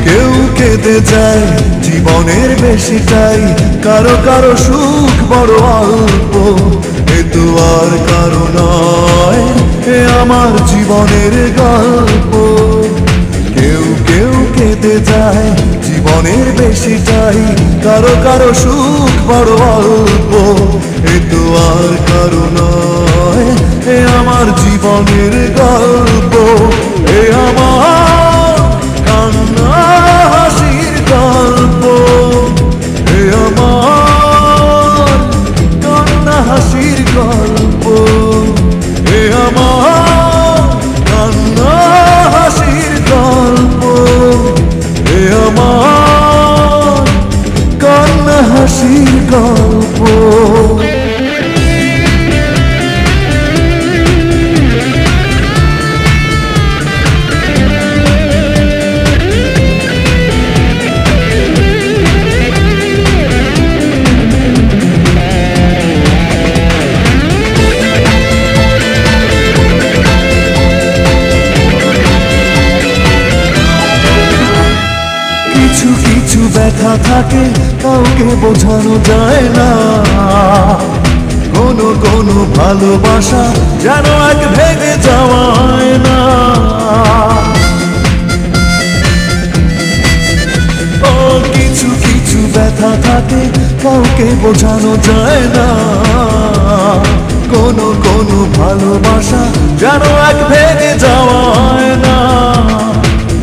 কেউ কেঁদে যায় জীবনের বেশিটাই, কারো কারো সুখ বড় অল্প, এ তো আর কারো নয়, এ আমার জীবনের গল্প। কেউ কেউ কেঁদে যায় জীবনের বেশিটাই, কারো কারো সুখ বড় অল্প, এ তো আর কারো নয়, এ আমার জীবনের গল্প। এ আমার কান্না হাসির গল্প, এ আমার কান্না হাসির গল্প, এ আমার কান্না হাসির গল্প, এ আমার কান্না হাসির গল্প। কিছু কিছু ব্যথা থাকে কাউকে বোঝানো যায় না, কোনো কোনো ভালোবাসা যেন এক ভেঙে যাওয়ায় না। ও কিছু কিছু ব্যথা থাকে কাউকে বোঝানো যায় না, কোনো কোনো ভালোবাসা যেন এক ভেঙে যাওয়ায় না।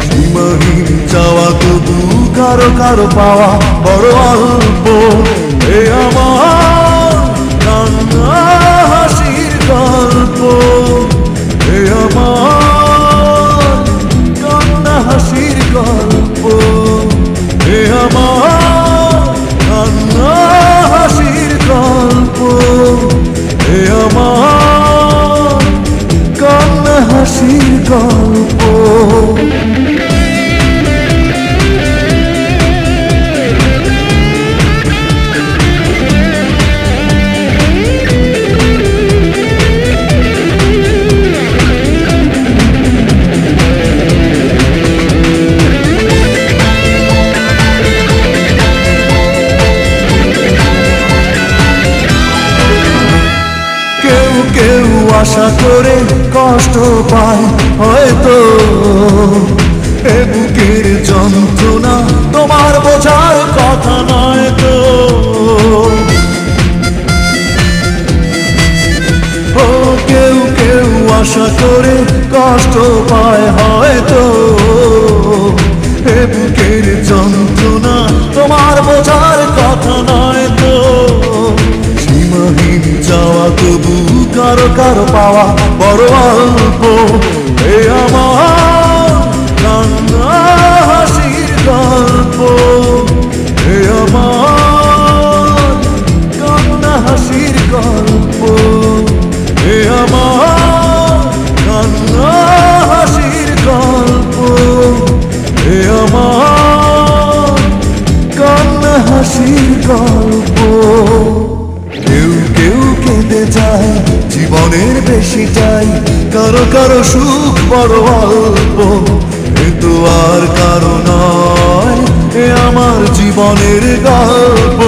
সীমাহীন চাওয়া তবু কারো কারো পাওয়া বড় অল্প, এ আমার কান্না হাসির গল্প, এ আমার কান্না হাসির গল্প, এ আমার কান্না হাসির গল্প, এ আমার কান্না হাসির গল্প। কেউ আশা করে কষ্ট পায় হয়তো, এ বুকের যন্ত্রণা তোমার বোঝার কথা নয় তো। ও কেউ কেউ আশা করে কষ্ট পায় হয়তো, এ বুকের যন্ত্রণা তোমার বোঝার কথা নয় তো। সীমাহীন চাওয়া তবু কারো কারো পাওয়া বড় অল্প, এ আমার কান্না হাসির গল্প, এ আমার কান্না হাসির গল্প, এ আমার কান্না হাসির গল্প, এ আমার কান্না হাসির গল্প। কেউ কেউ কেঁদে যায় জীবনের বেশিটাই, কারো কারো সুখ বড় অল্প, এ তো আর কারো নয়, এ আমার জীবনের গল্প।